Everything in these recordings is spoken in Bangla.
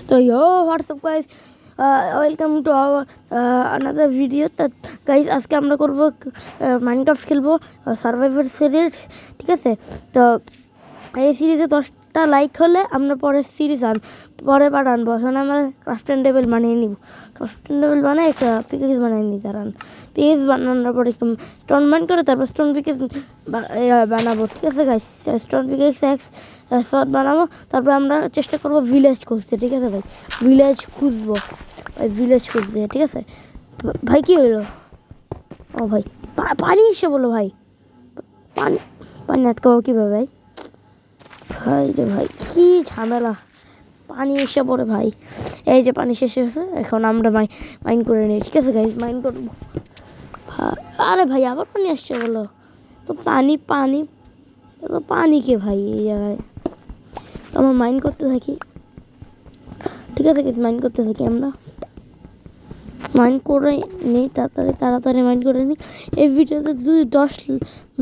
তো WhatsApp guys, welcome to our another video. তা গাইস আজকে আমরা করবো মাইনক্রাফট খেলবো সার্ভাইভার সিরিজ, ঠিক আছে? তো এই সিরিজে 10টা লাইক হলে আমরা পরের সিরিজ আনবো। এখন আমরা কাস্টম টেবিল বানিয়ে নিব। কাস্টম টেবিল বানিয়ে একটা পিকেজ বানিয়ে নিই। কারণ পিকেজ বানানোর পর একটু স্টোন মাইন করে তারপর স্টোন পিকেজ বানাবো, ঠিক আছে গাইস? স্টোন পিকেজ শর্ট বানাবো, তারপর আমরা চেষ্টা করবো ভিলেজ খুঁজতে, ঠিক আছে ভাই? ভিলেজ খুঁজবো, ভিলেজ খুঁজতে, ঠিক আছে ভাই? কি হইলো? ও ভাই পানি এসে বলো ভাই, পানি পানি আটকাবো কীভাবে ভাই? ভাই রে ভাই, কি ঝামেলা, পানি এসে পড়ে ভাই। এই যে পানি শেষ হয়েছে, এখন আমরা মাইন করে নিই, ঠিক আছে গাইজ? মাইন করবো। আরে ভাই আবার পানি আসছে বলো তো? পানি পানি পানি কে ভাই এই জায়গায়? তো আমরা মাইন করতে থাকি, ঠিক আছে গাইজ? মাইন করতে থাকি, আমরা মাইন করে নিই, তাড়াতাড়ি মাইন করে নিই। এই ভিডিওতে যদি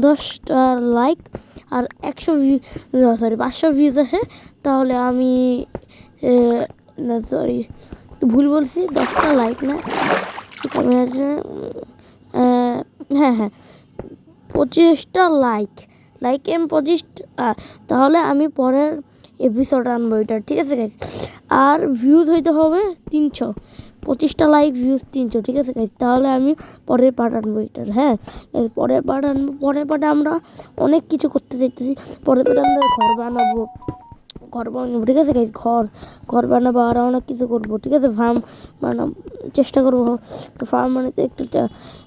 10টা লাইক আর 500 ভিউজ আসে, তাহলে আমি না সরি ভুল বলছি, 10টা লাইক না, হ্যাঁ 25টা লাইক 25, তাহলে আমি পরের এপিসোড আনবো এটা, ঠিক আছে গাইজ? আর ভিউজ হইতে হবে 300, 25টা লাইক ভিউজ 300, ঠিক আছে গাইজ? তাহলে আমি পরের পার্ট আনবো এটার। হ্যাঁ, পরের পার্টে আমরা অনেক কিছু করতে চাইতেছি। পরের পার্টে আমরা ঘর বানাবো, ঠিক আছে গাইজ? ঘর বানাবো আর অনেক কিছু করবো, ঠিক আছে? ফার্ম বানাবো, চেষ্টা করবো ফার্ম বানাতে। একটা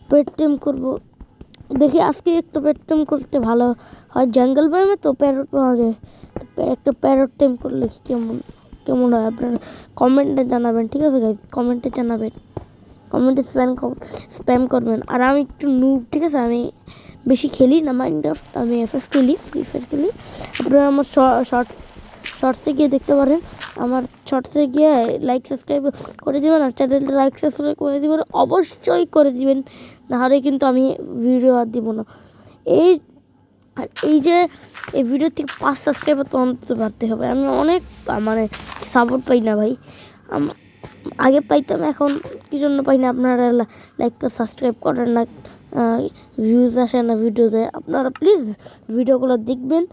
পেট টেম করবো, দেখি আজকে একটা পেট টেম করতে ভালো হয়। জঙ্গল বামে তো প্যারট পাওয়া যায়, একটা প্যারট টেম করলে কেমন হয় আপনারা কমেন্টে জানাবেন, ঠিক আছে গাইজ? কমেন্টে জানাবেন, কমেন্টে স্প্যাম করবেন। আর আমি একটু নুব, ঠিক আছে? আমি বেশি খেলি না মাইনক্রাফট, আমি FF খেলি, ফ্রি ফায়ার খেলি। আপনারা আমার শর্টসে গিয়ে দেখতে পারেন, আমার শর্টসে গিয়ে লাইক সাবস্ক্রাইব করে দেবেন, আর চ্যানেলটা লাইক সাবস্ক্রাইব করে দেবেন, অবশ্যই করে দিবেন, নাহলে কিন্তু আমি ভিডিও আর দিব না। এই যে এই ভিডিও থেকে 5 সাবস্ক্রাইবার তো অন্তত বাড়তে হবে। আমি অনেক মানে সাপোর্ট পাই না ভাই, আগে পাইতাম, এখন কি জন্য পাই না? আপনারা লাইক সাবস্ক্রাইব করেন না, ভিউজ আসে না ভিডিওতে। আপনারা প্লিজ ভিডিওগুলো দেখবেন,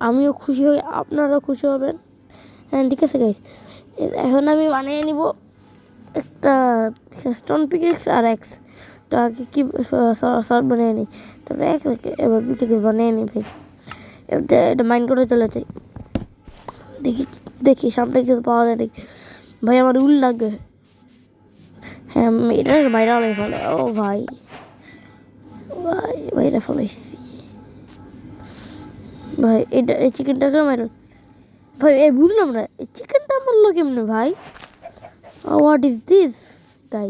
আমিও খুশি হই, আপনারাও খুশি হবেন। হ্যাঁ, ঠিক আছে গাইস? এখন আমি বানিয়ে নিব একটা স্টোন পিকেক্স আর এক্স। তো আগে কি শর্ট বানিয়ে নিই, তারপরে এবার পিকেক্স বানিয়ে নিই ভাই। এটা মাইন্ড করে চলে যাই, দেখি সামনে কিছু পাওয়া যায় নাকি। ভাই আমার উল লাগে, হ্যাঁ এটা বাইরে ফেলে। ও ভাই বাইরে ফেলাইছি ভাই। এই চিকেনটাকে মারো ভাই। এই বুঝলাম না, এই চিকেনটা মারলো কেমনে ভাই? What is this guy?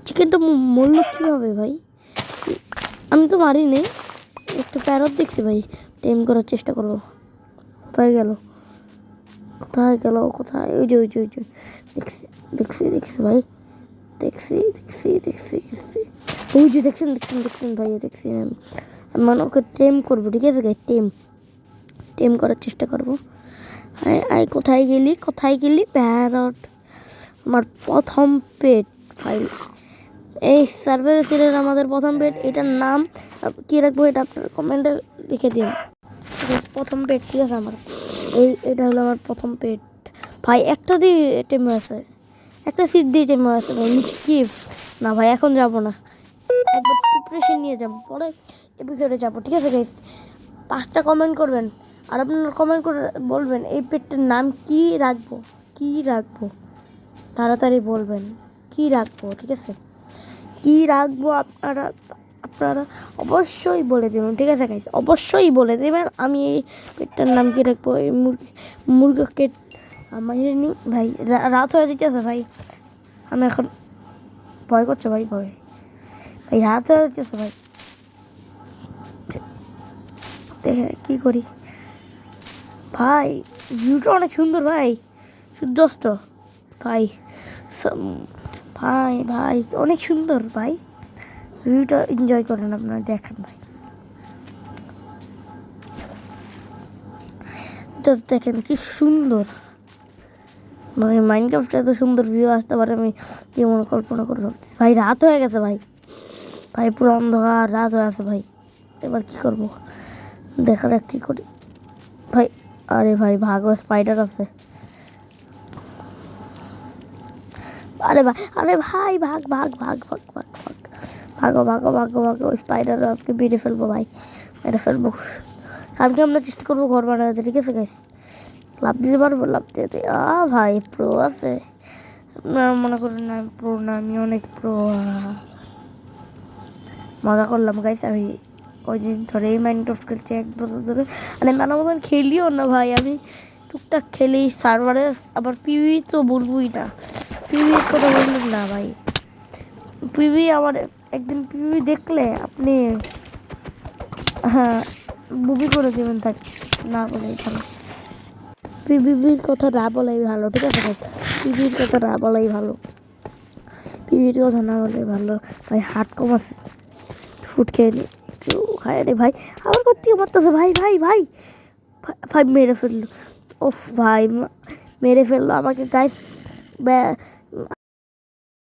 চিকেনটা মরলো কীভাবে ভাই? আমি তো মারিনি, একটা প্যারট দেখছি ভাই, টেম করার চেষ্টা করবো। কোথায় গেল কোথায়? ওই যে দেখছি ভাই, দেখছি ওই যে দেখছেন ভাই, দেখছি মানে ওকে টেম করবো, ঠিক আছে গাই? টেম করার চেষ্টা করবো। কোথায় গেলি প্যারট? আমার প্রথম পেট ভাই, এই সার্ভাইভার সিরিজ আমাদের প্রথম পেট। এটার নাম কী রাখবো এটা আপনার কমেন্টে লিখে দিন। প্রথম পেট, ঠিক আছে? আমার এটা হলো আমার প্রথম পেট ভাই। একটা দিয়ে টেমে আছে, একটা সিট দিয়ে টেমে আছে ভাই। নিচে কি না ভাই, এখন যাবো না, একবার প্রিপারেশন নিয়ে যাবো, পরে এপিসোডে যাবো, ঠিক আছে গাইস? 5টা কমেন্ট করবেন, আর আপনারা কমেন্ট করে বলবেন এই পেটটার নাম কি রাখবো, তাড়াতাড়ি বলবেন কি রাখবো, ঠিক আছে? কি রাখবো আপনারা অবশ্যই বলে দেবেন, ঠিক আছে গাইস? অবশ্যই বলে দেবেন আমি এই পেটটার নাম কি রাখবো। এই মুরগিকে আমার ভাই রাত হয়ে যেতেছে ভাই, আমি এখন ভয় করছে ভাই, রাত হয়ে যেতেছে ভাই। দেখে কি করি ভাই? ভিউটা অনেক সুন্দর ভাই, সূর্যাস্ত ভাই, ভাই অনেক সুন্দর ভাই, ভিউটা এনজয় করেন আপনারা, দেখেন ভাই, জাস্ট দেখেন কি সুন্দর ভাই মাইনক্রাফটে এত সুন্দর ভিউ আসতে পারে আমি কি মনে কল্পনা করে ভাবছি। ভাই রাত হয়ে গেছে ভাই, ভাই পুরো অন্ধকার রাত হয়ে আছে ভাই, এবার কি করব দেখা যাক কি করি ভাই। আরে ভাই ভাগো, স্পাইডার আছে। আরে ভাই, আরে ভাই ভাগ ভাগ ভাগ ভাগ ভাগ ভাগ ভাগো ভাগো ভাগো ভাগো, স্পাইডার আপনি মেরে ফেলবো ভাই, মেরে ফেলবো। কালকে আমরা চেষ্টা করবো ঘর বানাতে, ঠিক আছে গাইস? লাভ দিতে পারবো, লাভ দিতে। ভাই প্রো আছে, আপনারা মনে করেন না প্রো না, আমি অনেক প্রো। মজা করলাম গাইস, আমি কয়দিন ধরে এই মাইনক্রাফট খেলছি, 1 বছর ধরে। মানে মানব খেলিও না ভাই, আমি টুকটাক খেলি সার্ভারে। আবার পিভি তো বলবোই না, পিভির কথা বললেন না ভাই। পিভি আমার একদিন পিভি দেখলে আপনি হ্যাঁ মুভি করে দেবেন, থাক না বলে ভালো। পিভির কথা না বলাই ভালো, ঠিক আছে ভাই? পিভির কথা না বলাই ভালো, পিভির কথা না বলাই ভালো। ভাই হাট কম আছে, ফুড খেয়ে নি, একটু খায় রে ভাই। আবার কোথেকে মারতেছে ভাই, ভাই ভাই ভাই মেরে ফেললো। ওফ ভাই মেরে ফেললো আমাকে গাইস।